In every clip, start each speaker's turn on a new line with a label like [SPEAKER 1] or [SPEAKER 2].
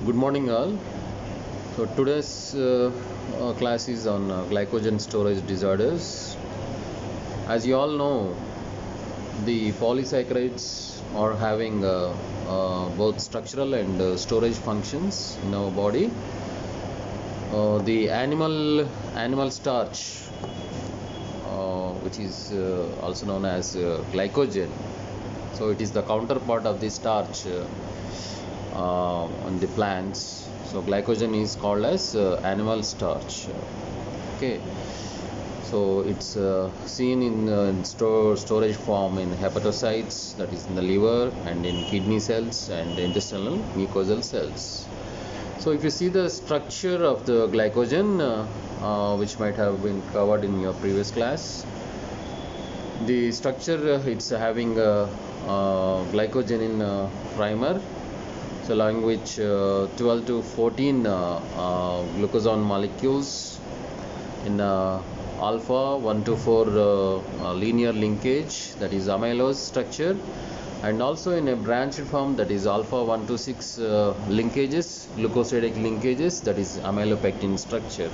[SPEAKER 1] Good morning, all. So today's class is on glycogen storage disorders. As you all know, the polysaccharides are having both structural and storage functions in our body. The animal starch, which is also known as glycogen. So it is the counterpart of the starch on the plants. So glycogen is called as animal starch. Okay, so it's seen in storage form in hepatocytes, that is in the liver, and in kidney cells and intestinal mucosal cells. So if you see the structure of the glycogen, which might have been covered in your previous class, the structure it's having glycogen in primer, so along which 12 to 14 glucagon molecules in alpha 1 to 4 linear linkage, that is amylose structure, and also in a branched form, that is alpha 1 to 6 linkages, glucosidic linkages, that is amylopectin structure.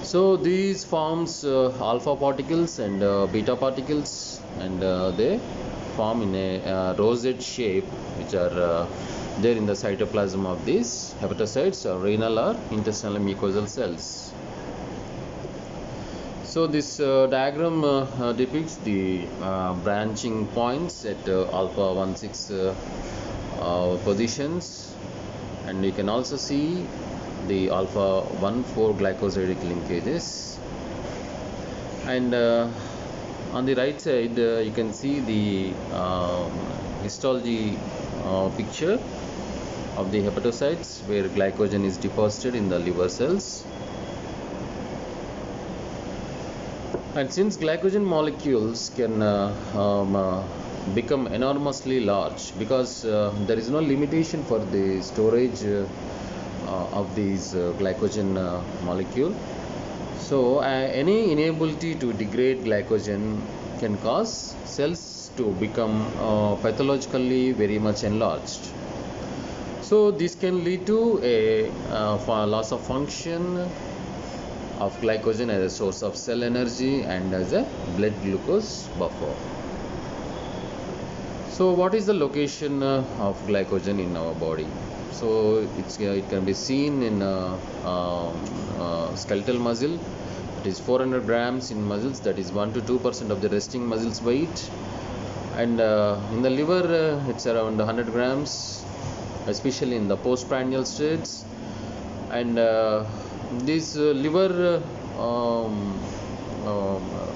[SPEAKER 1] So these forms alpha particles and beta particles, and they form in a rosette shape, which are there in the cytoplasm of these hepatocytes or renal or intestinal mucosal cells. So this diagram depicts the branching points at alpha 1,6 positions, and you can also see the alpha 1,4 glycosidic linkages, and on the right side you can see the histology picture of the hepatocytes, where glycogen is deposited in the liver cells. And since glycogen molecules can become enormously large, because there is no limitation for the storage of these glycogen molecule, so any inability to degrade glycogen can cause cells to become pathologically very much enlarged. So this can lead to a loss of function of glycogen as a source of cell energy and as a blood glucose buffer. So what is the location of glycogen in our body? So it can be seen in skeletal muscle, that is 400 grams in muscles, that is 1 to 2% of the resting muscles weight, and in the liver it's around 100 grams, especially in the postprandial states. And this liver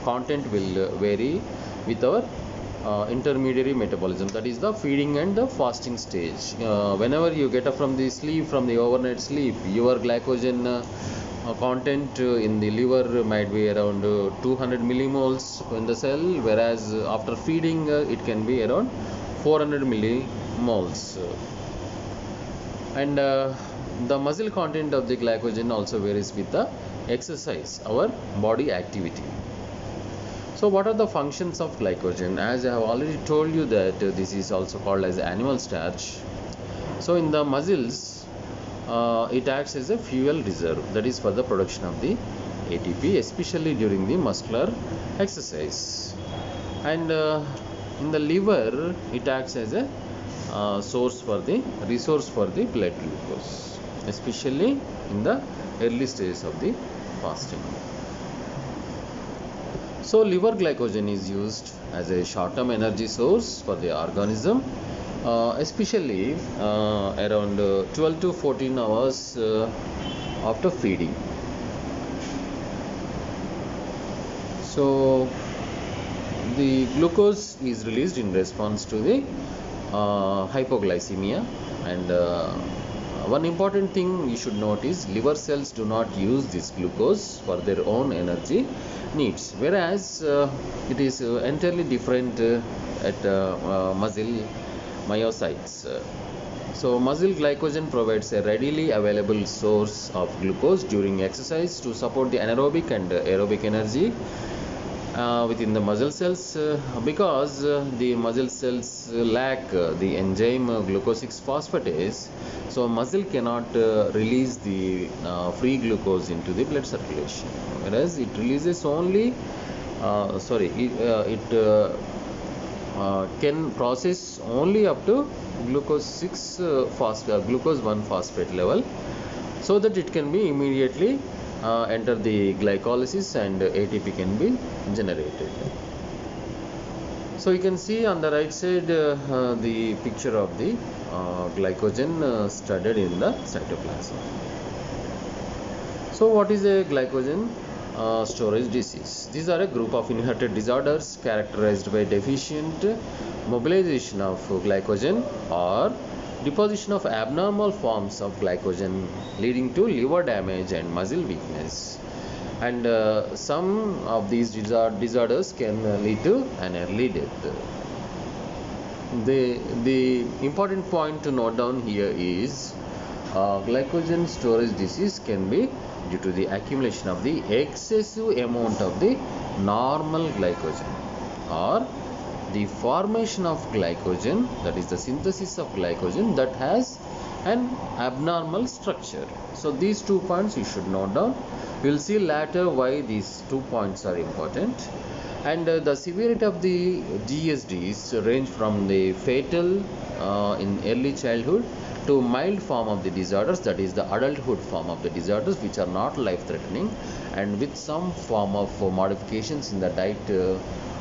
[SPEAKER 1] content will vary with our intermediary metabolism, that is the feeding and the fasting stage. Whenever you get up from the sleep, from the overnight sleep, your glycogen content in the liver might be around 200 millimoles in the cell, whereas after feeding it can be around 400 millimoles. And the muscle content of the glycogen also varies with the exercise, our body activity. So what are the functions of glycogen? As I have already told you that this is also called as animal starch. So in the muscles, it acts as a fuel reserve, that is for the production of the ATP, especially during the muscular exercise. And in the liver, it acts as a resource for the blood glucose, especially in the early stages of the fasting. So liver glycogen is used as a short-term energy source for the organism, especially around 12 to 14 hours after feeding. So the glucose is released in response to the hypoglycemia. And one important thing you should note is liver cells do not use this glucose for their own energy needs, whereas it is entirely different at muscle myocytes. So muscle glycogen provides a readily available source of glucose during exercise to support the anaerobic and aerobic energy. within the muscle cells because the muscle cells lack the enzyme glucose 6 phosphatase, so muscle cannot release the free glucose into the blood circulation, whereas it releases only it can process only up to glucose 6 glucose 1 phosphate level, so that it can be immediately enter the glycolysis and ATP can be generated. So you can see on the right side the picture of the glycogen studied in the cytoplasm. So what is a glycogen storage disease? These are a group of inherited disorders characterized by deficient mobilization of glycogen or deposition of abnormal forms of glycogen, leading to liver damage and muscle weakness. And some of these disorders can lead to an early death. The important point to note down here is glycogen storage disease can be due to the accumulation of the excessive amount of the normal glycogen, or the formation of glycogen, that is the synthesis of glycogen, that has an abnormal structure. So these 2 points you should note down. We will see later why these 2 points are important. And the severity of the GSDs range from the fatal in early childhood to mild form of the disorders, that is the adulthood form of the disorders, which are not life threatening and with some form of modifications in the diet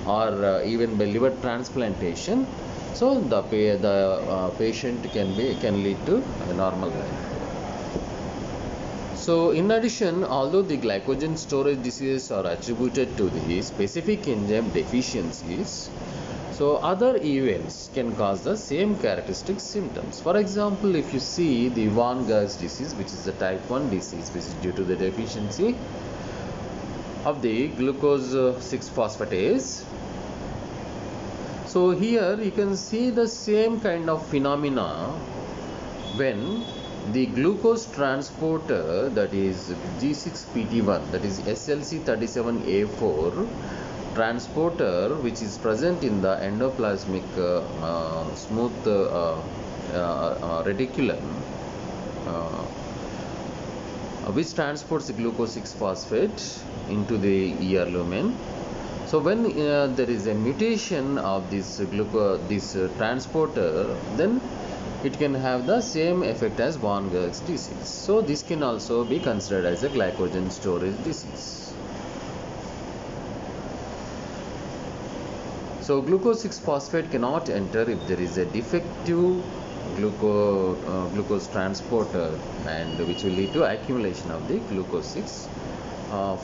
[SPEAKER 1] or even by liver transplantation. So the patient can lead to a normal life. So in addition, although the glycogen storage diseases are attributed to the specific enzyme deficiencies, so other events can cause the same characteristic symptoms. For example, if you see the von Gog's disease, which is a type 1 disease, which is due to the deficiency of the glucose 6 phosphatase. So here you can see the same kind of phenomena when the glucose transporter, that is G6PT1, that is SLC37A4 transporter, which is present in the endoplasmic smooth reticulum, which transports the glucose 6 phosphate into the ER lumen. So when there is a mutation of this transporter, then it can have the same effect as von Gog's disease. So this can also be considered as a glycogen storage disease. So glucose 6 phosphate cannot enter if there is a defective glucose transporter, and which will lead to accumulation of the glucose 6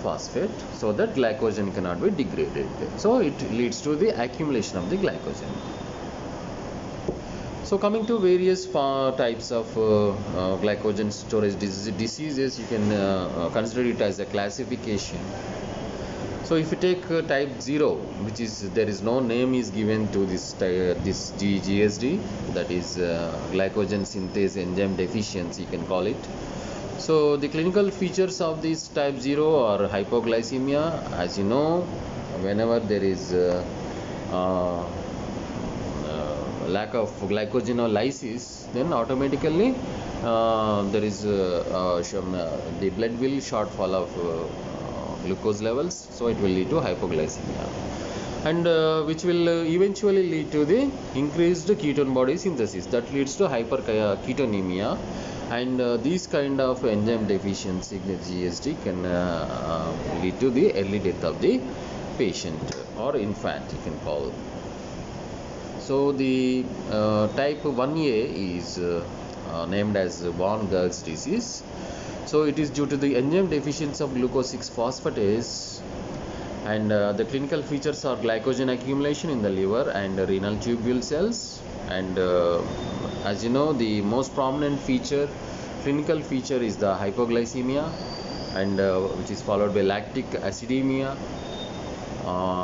[SPEAKER 1] phosphate, so that glycogen cannot be degraded. So it leads to the accumulation of the glycogen. So coming to various types of glycogen storage diseases, you can consider it as a classification. So if you take type 0, which is there is no name is given to this GSD, that is glycogen synthase enzyme deficiency, you can call it. So the clinical features of this type 0 are hypoglycemia. As you know, whenever there is lack of glycogenolysis, then automatically there is the blood will shortfall of glucose levels, so it will lead to hypoglycemia, and which will eventually lead to the increased ketone body synthesis, that leads to hyperketonemia, and these kind of enzyme deficiency in the GSD can lead to the early death of the patient or infant, you can call. So the type 1A is named as von Gog's disease. So it is due to the enzyme deficiency of glucose 6 phosphatase, and the clinical features are glycogen accumulation in the liver and renal tubule cells, and as you know, the most prominent clinical feature is the hypoglycemia, and which is followed by lactic acidemia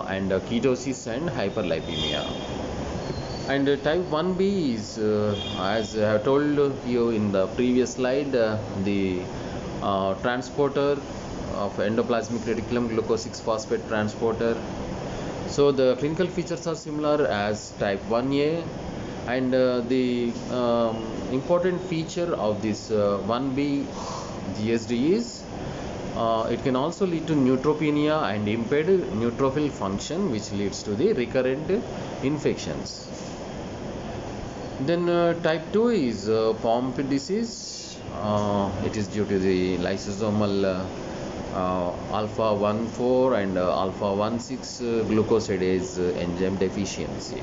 [SPEAKER 1] and ketosis and hyperlipemia. And type 1B is, as I have told you in the previous slide, the transporter of endoplasmic reticulum glucose 6 phosphate transporter, So the clinical features are similar as type 1A, and the important feature of this 1B GSD is it can also lead to neutropenia and impaired neutrophil function, which leads to the recurrent infections. Then type 2 is POMP disease. It is due to the lysosomal alpha 1,4 and alpha 1,6 glucosidase enzyme deficiency.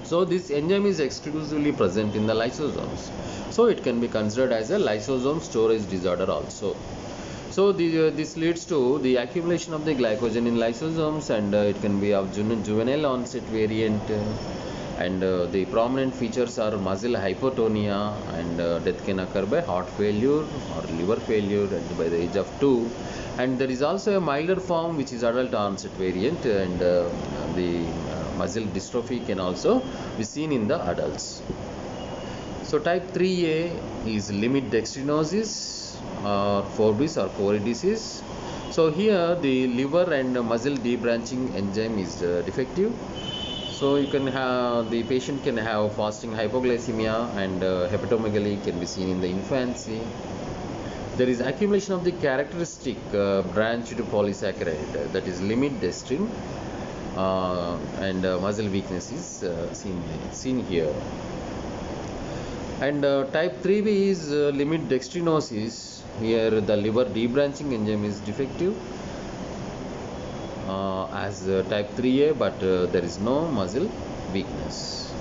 [SPEAKER 1] So this enzyme is exclusively present in the lysosomes, so it can be considered as a lysosome storage disorder also. So this leads to the accumulation of the glycogen in lysosomes, and it can be of juvenile onset variant, and the prominent features are muscle hypotonia, and death can occur by heart failure or liver failure by the age of 2. And there is also a milder form which is adult onset variant, and the muscle dystrophy can also be seen in the adults. So type 3A is limit dextrinosis or 4bis or 4 disease. So here the liver and muscle debranching enzyme is defective. So you can have, the patient can have fasting hypoglycemia, and hepatomegaly can be seen in the infancy. There is accumulation of the characteristic branched polysaccharide, that is limit dextrin, and muscle weakness is seen here. And type 3B is limit dextrinosis. Here the liver debranching enzyme is defective as type 3A, but there is no muscle weakness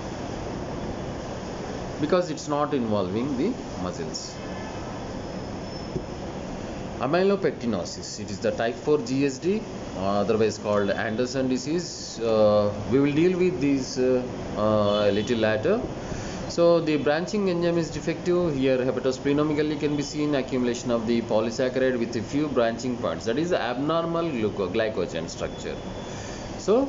[SPEAKER 1] because it's not involving the muscles. Amylopectinosis, it is the type 4 GSD, otherwise called Anderson disease. We will deal with these a little later. So the branching enzyme is defective. Here hepatosplenomegaly can be seen, accumulation of the polysaccharide with a few branching points, that is abnormal glycogen structure. So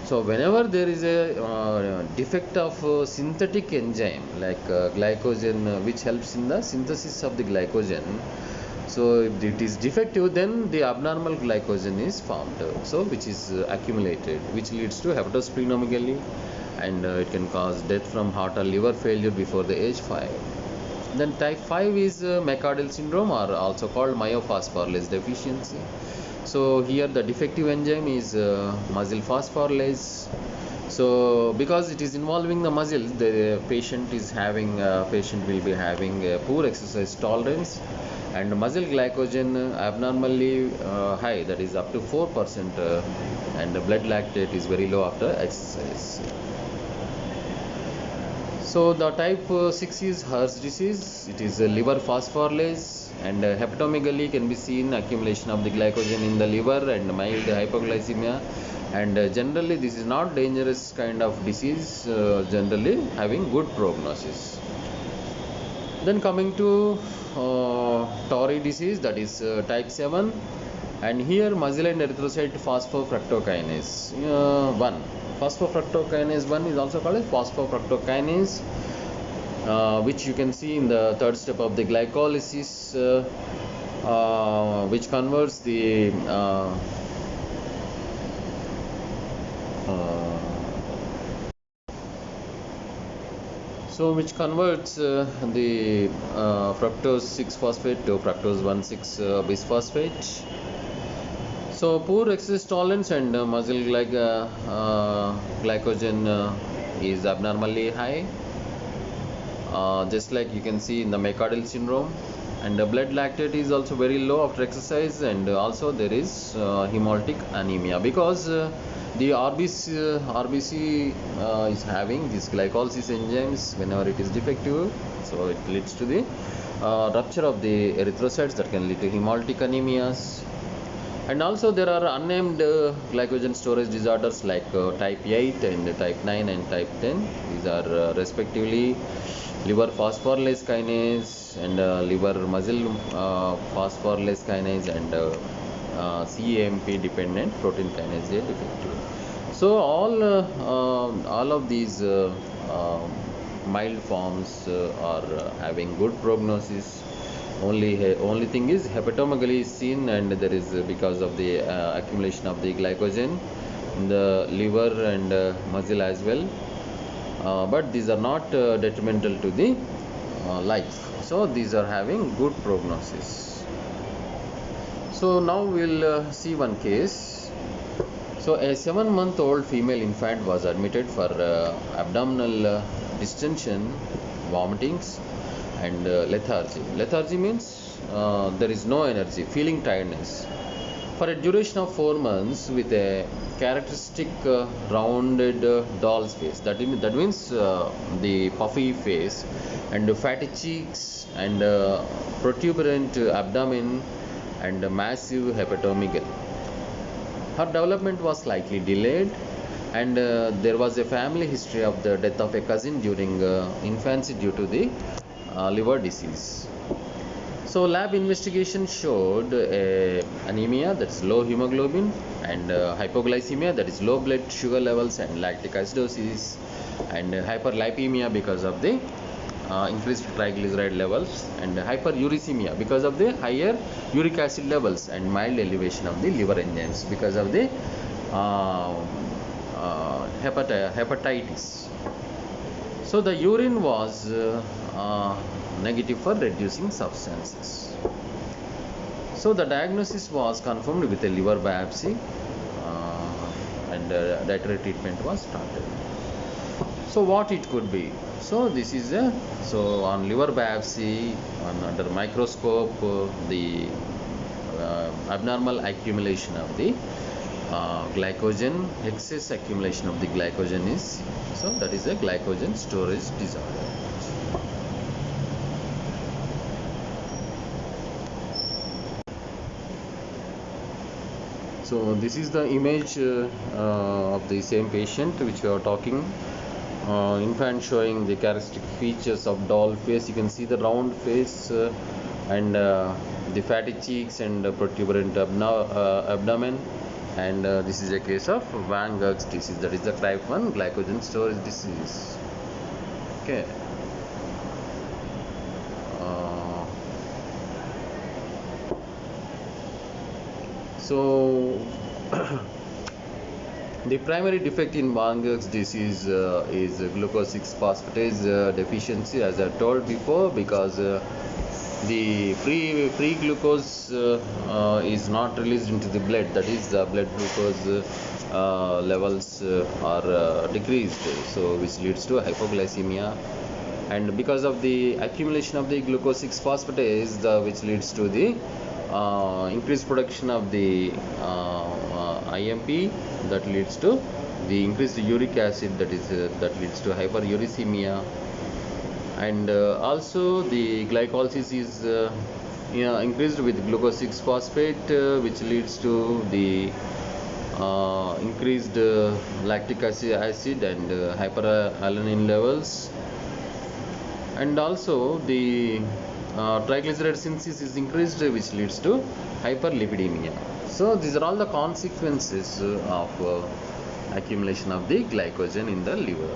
[SPEAKER 1] whenever there is a defect of synthetic enzyme like glycogen, which helps in the synthesis of the glycogen, so if it is defective, then the abnormal glycogen is formed, so which is accumulated, which leads to hepatosplenomegaly, and it can cause death from heart or liver failure before the age 5. Then type 5 is McArdle syndrome, or also called myophosphorylase deficiency. So here the defective enzyme is muscle phosphorylase. So because it is involving the muscle, the patient will be having poor exercise tolerance, and muscle glycogen abnormally high, that is up to 4%, and the blood lactate is very low after exercise. So the type 6 is Hirsch disease. It is a liver phosphorylase, and hepatomegaly can be seen, accumulation of the glycogen in the liver and mild hypoglycemia, and generally this is not dangerous kind of disease, generally having good prognosis. Then coming to Tori disease, that is type 7, and here muscle and erythrocyte phosphofructokinase 1. Phosphofructokinase 1 is also called as phosphofructokinase, which you can see in the third step of the glycolysis, which converts the which converts the fructose 6-phosphate to fructose 1,6-bisphosphate. So poor exercise tolerance and muscle glycogen is abnormally high, just like you can see in the McArdle syndrome, and the blood lactate is also very low after exercise, and also there is hemolytic anemia, because the RBC is having these glycolysis enzymes whenever it is defective, so it leads to the rupture of the erythrocytes that can lead to hemolytic anemias. And also there are unnamed glycogen storage disorders like type 8 and type 9 and type 10. These are respectively liver phosphorylase kinase and liver muscle phosphorylase kinase and CAMP dependent protein kinase A defective. So all of these mild forms are having good prognosis. Only thing is hepatomegaly is seen, and there is because of the accumulation of the glycogen, in the liver and muscle as well, but these are not detrimental to the life. So these are having good prognosis. So now we'll see one case. So a 7-month-old female infant was admitted for abdominal distension, vomitings, and lethargy. Lethargy means there is no energy, feeling tiredness, for a duration of 4 months with a characteristic rounded doll's face. That means the puffy face and fatty cheeks and protuberant abdomen and massive hepatomegaly. Her development was slightly delayed, and there was a family history of the death of a cousin during infancy due to the liver disease. So lab investigation showed anemia, that is low hemoglobin, and hypoglycemia, that is low blood sugar levels and lactic acidosis, and hyperlipemia because of the increased triglyceride levels, and hyperuricemia because of the higher uric acid levels, and mild elevation of the liver enzymes because of the hepatitis. So the urine was negative for reducing substances. So the diagnosis was confirmed with a liver biopsy, and dietary treatment was started. So what it could be? So this is on liver biopsy, under microscope, the abnormal accumulation of the glycogen, excess accumulation of the glycogen is, so that is a glycogen storage disorder. So this is the image of the same patient which we are talking. Infant showing the characteristic features of doll face. You can see the round face and the fatty cheeks and protuberant abdomen. And this is a case of Van Gog's disease, that is the type 1 glycogen storage disease. Okay. So the primary defect in Van Gog's disease is glucose 6 phosphatase deficiency, as I told before, because the free glucose is not released into the blood. That is, the blood glucose levels are decreased, so which leads to hypoglycemia. And because of the accumulation of the glucose 6 phosphatase, which leads to the increased production of the IMP, that leads to the increased uric acid, that leads to hyperuricemia. And also the glycolysis is increased with glucose 6 phosphate, which leads to the increased lactic acid and hyperalanine levels. And also the triglyceride synthesis is increased, which leads to hyperlipidemia. So these are all the consequences of accumulation of the glycogen in the liver.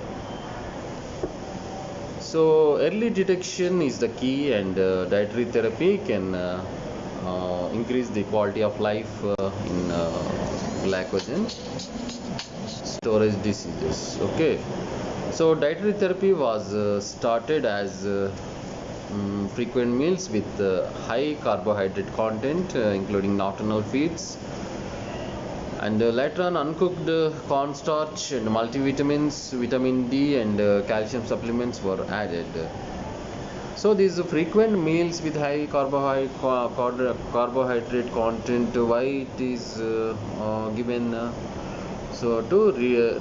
[SPEAKER 1] So early detection is the key, and dietary therapy can increase the quality of life in glycogen storage diseases. Okay. So dietary therapy was started as frequent meals with high carbohydrate content, including nocturnal feeds, and later on uncooked cornstarch and multivitamins, vitamin D and calcium supplements were added. So these frequent meals with high carbohydrate content, why it is given? So to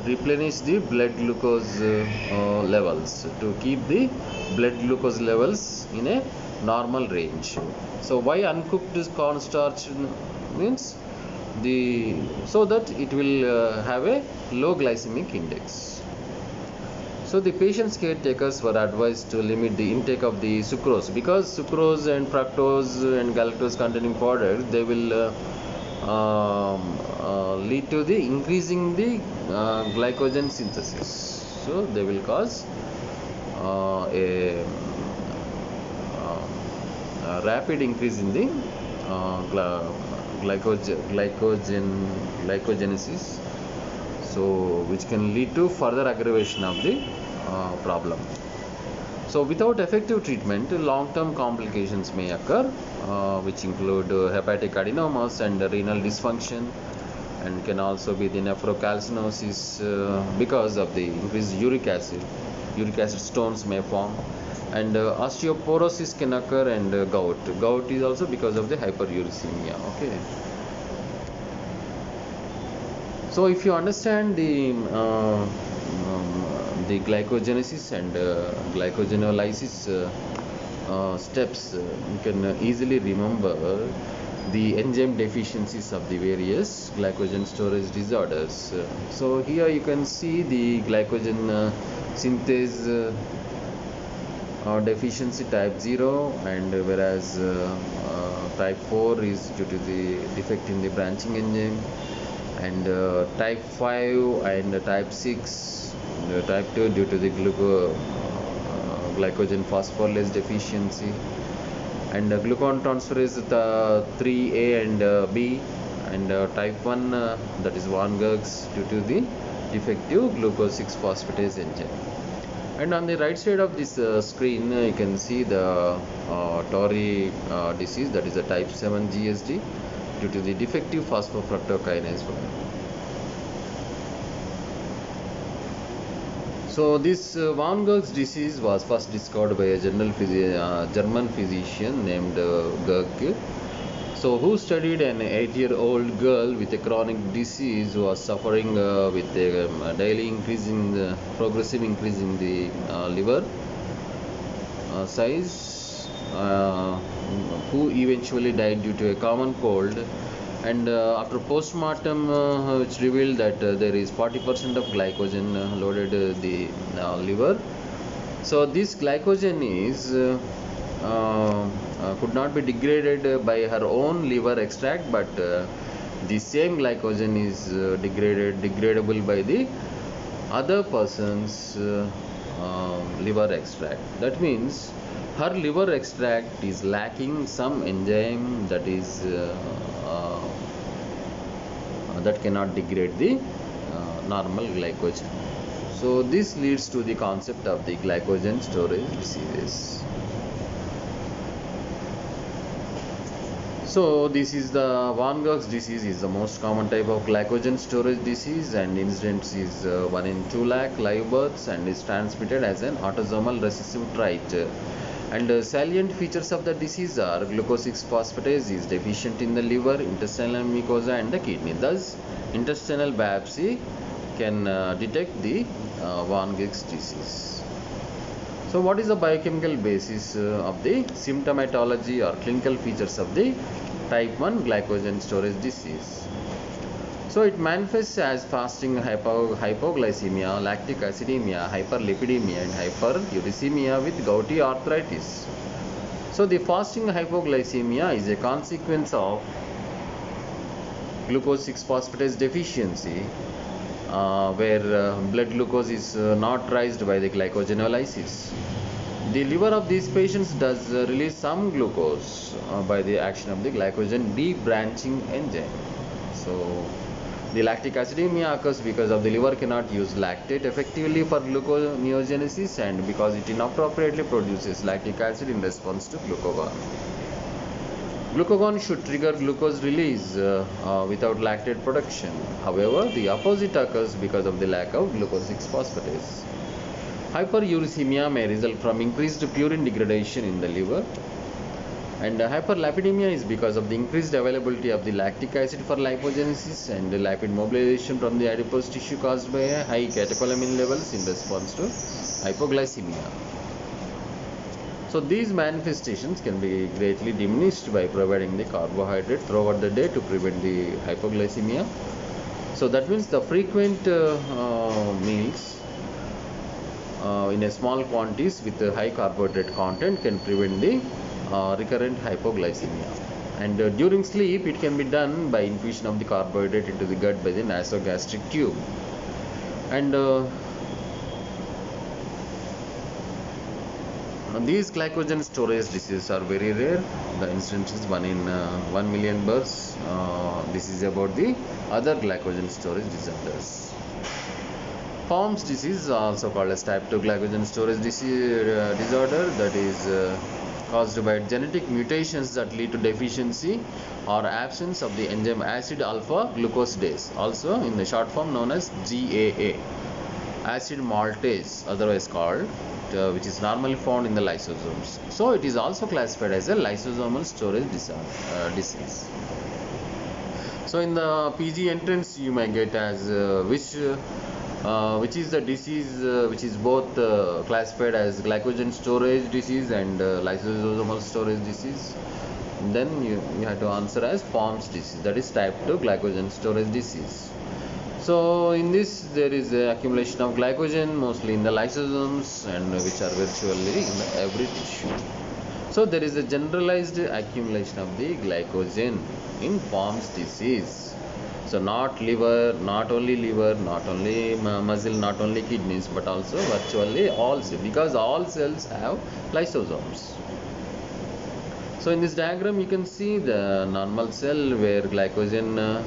[SPEAKER 1] replenish the blood glucose levels, to keep the blood glucose levels in a normal range. So why uncooked cornstarch means so that it will have a low glycemic index. So the patient's caretakers were advised to limit the intake of the sucrose, because sucrose and fructose and galactose containing products, they will lead to the increasing the glycogen synthesis. So they will cause a rapid increase in the glycogenesis, so which can lead to further aggravation of the problem. So without effective treatment, long-term complications may occur, which include hepatic adenomas and renal dysfunction, and can also be the nephrocalcinosis because of the increased uric acid. Uric acid stones may form, and osteoporosis can occur, and gout. Gout is also because of the hyperuricemia. Okay. So if you understand the glycogenesis and glycogenolysis steps, you can easily remember the enzyme deficiencies of the various glycogen storage disorders. So here you can see the glycogen synthase deficiency type 0, and whereas type 4 is due to the defect in the branching enzyme, and type 5 and type 6, type 2 due to the glycogen phosphorylase deficiency, and glucose transferase 3A and B, and type 1 that is von Gerg's due to the defective glucose 6 phosphatase enzyme. And on the right side of this screen you can see the Tori disease, that is a type 7 GSD due to the defective phosphofructokinase 1. So this von Gerg's disease was first discovered by a German physician named Gerg, so who studied an 8-year-old girl with a chronic disease who was suffering with a daily increasing, progressive increase in the liver size, who eventually died due to a common cold. And after postmortem, which revealed that there is 40% of glycogen loaded the liver. So this glycogen is could not be degraded by her own liver extract, but the same glycogen is degradable by the other person's liver extract. That means her liver extract is lacking some enzyme that is that cannot degrade the normal glycogen. So this leads to the concept of the glycogen storage diseases. So this is the von Gerg's disease is the most common type of glycogen storage disease, and incidence is 1 in 2 lakh live births, and is transmitted as an autosomal recessive trait. And salient features of the disease are glucose 6 phosphatase is deficient in the liver, intestinal mucosa and the kidney. Thus, intestinal biopsy can detect the von Gerg's disease. So what is the biochemical basis of the symptomatology or clinical features of the type 1 glycogen storage disease? So it manifests as fasting hypoglycemia, lactic acidemia, hyperlipidemia and hyperuricemia with gouty arthritis. So the fasting hypoglycemia is a consequence of glucose 6 phosphatase deficiency, where blood glucose is not raised by the glycogenolysis. The liver of these patients does release some glucose by the action of the glycogen debranching enzyme. So the lactic acidemia occurs because of the liver cannot use lactate effectively for gluconeogenesis, and because it inappropriately produces lactic acid in response to glucagon. Glucagon should trigger glucose release without lactate production. However, the opposite occurs because of the lack of glucose 6 phosphatase. Hyperuricemia may result from increased purine degradation in the liver, and hyperlipidemia is because of the increased availability of the lactic acid for lipogenesis and the lipid mobilization from the adipose tissue caused by high catecholamine levels in response to hypoglycemia. So these manifestations can be greatly diminished by providing the carbohydrate throughout the day to prevent the hypoglycemia. So that means the frequent meals in a small quantities with a high carbohydrate content can prevent the recurrent hypoglycemia. And during sleep it can be done by infusion of the carbohydrate into the gut by the nasogastric tube. And these glycogen storage diseases are very rare. The incidence is 1 in 1 million births. This is about the other glycogen storage disorders. POMS disease is also called as type 2 glycogen storage disorder, that is caused by genetic mutations that lead to deficiency or absence of the enzyme acid alpha glucosidase, also in the short form known as GAA, acid maltase otherwise called, which is normally found in the lysosomes. So it is also classified as a lysosomal storage disease. So in the PG entrance you may get as which is the disease which is both classified as glycogen storage disease and lysosomal storage disease. Then you have to answer as POMS disease, that is type 2 glycogen storage disease. So in this there is accumulation of glycogen mostly in the lysosomes and which are virtually in every tissue. So there is a generalized accumulation of the glycogen in POMS disease. So not liver, not only muscle, not only kidneys, but also virtually all cells, because all cells have lysosomes. So in this diagram you can see the normal cell where glycogen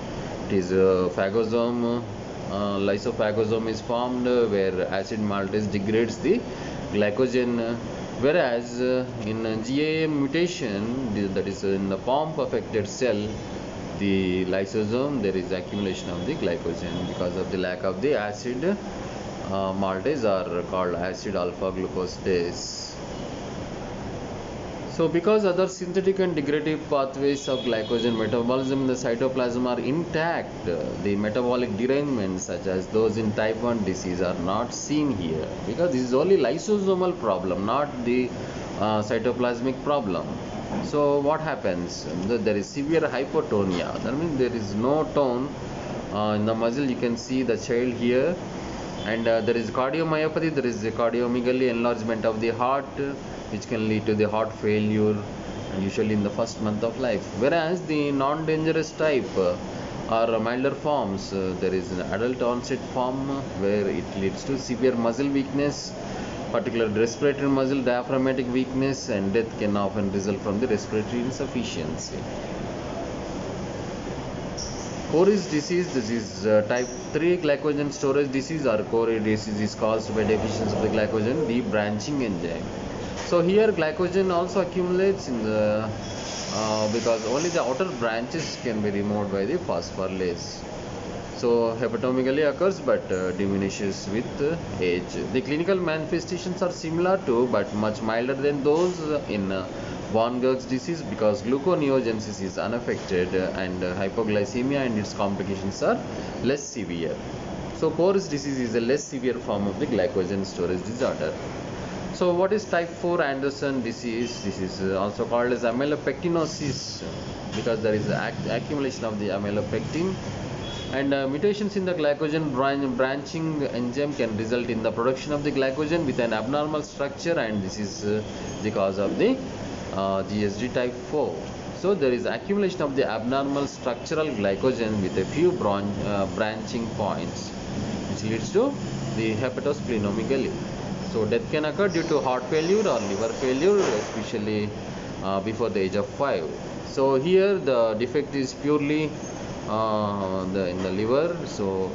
[SPEAKER 1] it is phagosome, lysophagosome is formed where acid maltase degrades the glycogen, whereas in GAA mutation, that is in the POMP affected cell, the lysosome, there is accumulation of the glycogen because of the lack of the acid maltase, or called acid alpha glucosidase. So because other synthetic and degradative pathways of glycogen metabolism in the cytoplasm are intact, the metabolic derailments such as those in type 1 disease are not seen here, because this is only lysosomal problem, not the cytoplasmic problem. So what happens? There is severe hypotonia, that means there is no tone in the muscle. You can see the child here, and there is cardiomyopathy, there is a cardiomegaly, enlargement of the heart, which can lead to the heart failure, usually in the first month of life. Whereas the non-dangerous type or milder forms, there is an adult onset form where it leads to severe muscle weakness, particularly respiratory muscle diaphragmatic weakness, and death can often result from the respiratory insufficiency. Cory's disease, this is type 3 glycogen storage disease, or Cory disease is caused by deficiency of the glycogen debranching enzyme. So here glycogen also accumulates in the because only the outer branches can be removed by the phosphorylase. So hepatomegaly occurs but diminishes with age. The clinical manifestations are similar to but much milder than those in von Gerg's disease, because gluconeogenesis is unaffected and hypoglycemia and its complications are less severe. So Cory's disease is a less severe form of the glycogen storage disorder. So what is type 4 Anderson disease? This is also called as amylopectinosis, because there is accumulation of the amylopectin, and mutations in the glycogen branching enzyme can result in the production of the glycogen with an abnormal structure, and this is the cause of the GSD type 4. So there is accumulation of the abnormal structural glycogen with a few branching points, which leads to the hepatosplenomegaly. So death can occur due to heart failure or liver failure, especially before the age of 5. So here the defect is purely in the liver, so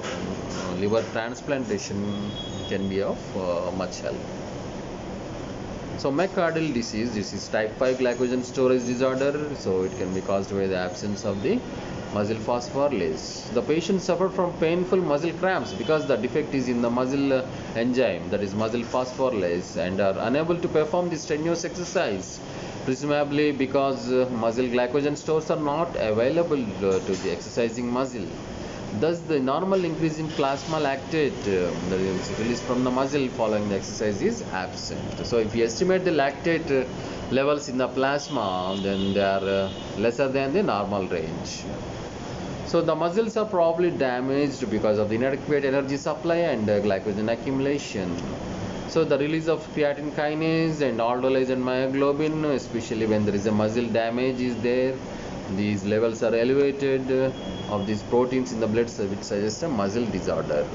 [SPEAKER 1] liver transplantation can be of much help. So myocardial disease, this is type 5 glycogen storage disorder, so it can be caused by the absence of the muscle phosphorylase. The patient suffered from painful muscle cramps because the defect is in the muscle enzyme, that is muscle phosphorylase, and are unable to perform the strenuous exercise, presumably because muscle glycogen stores are not available to the exercising muscle. Thus the normal increase in plasma lactate that is released from the muscle following the exercise is absent. So if you estimate the lactate levels in the plasma, then they are lesser than the normal range. So the muscles are probably damaged because of the inadequate energy supply and glycogen accumulation. So the release of creatine kinase and aldolase and myoglobin, especially when there is a muscle damage is there, these levels are elevated of these proteins in the blood, which suggests a muscle disorder.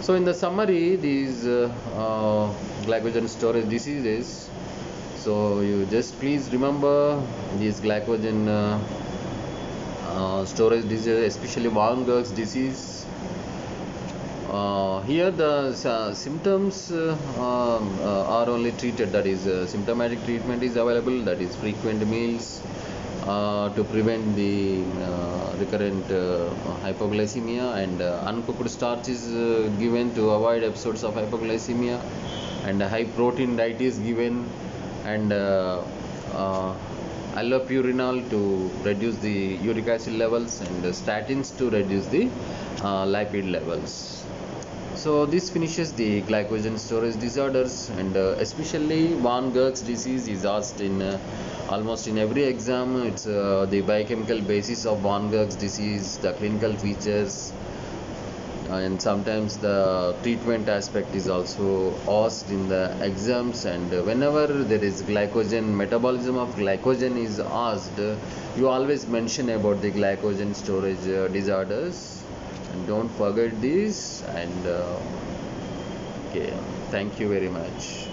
[SPEAKER 1] So in the summary, these glycogen storage diseases, so you just please remember these glycogen storage disease, especially von Gerg's disease, Here the symptoms are only treated, that is symptomatic treatment is available, that is frequent meals to prevent the recurrent hypoglycemia, and uncooked starch is given to avoid episodes of hypoglycemia, and a high protein diet is given, and uh, allopurinol to reduce the uric acid levels, and statins to reduce the lipid levels. So this finishes the glycogen storage disorders, and especially Van Gogh's disease is asked in almost in every exam. It's the biochemical basis of Van Gogh's disease, the clinical features, and sometimes the treatment aspect is also asked in the exams. And whenever there is glycogen, metabolism of glycogen is asked, you always mention about the glycogen storage disorders, and don't forget this. And okay, thank you very much.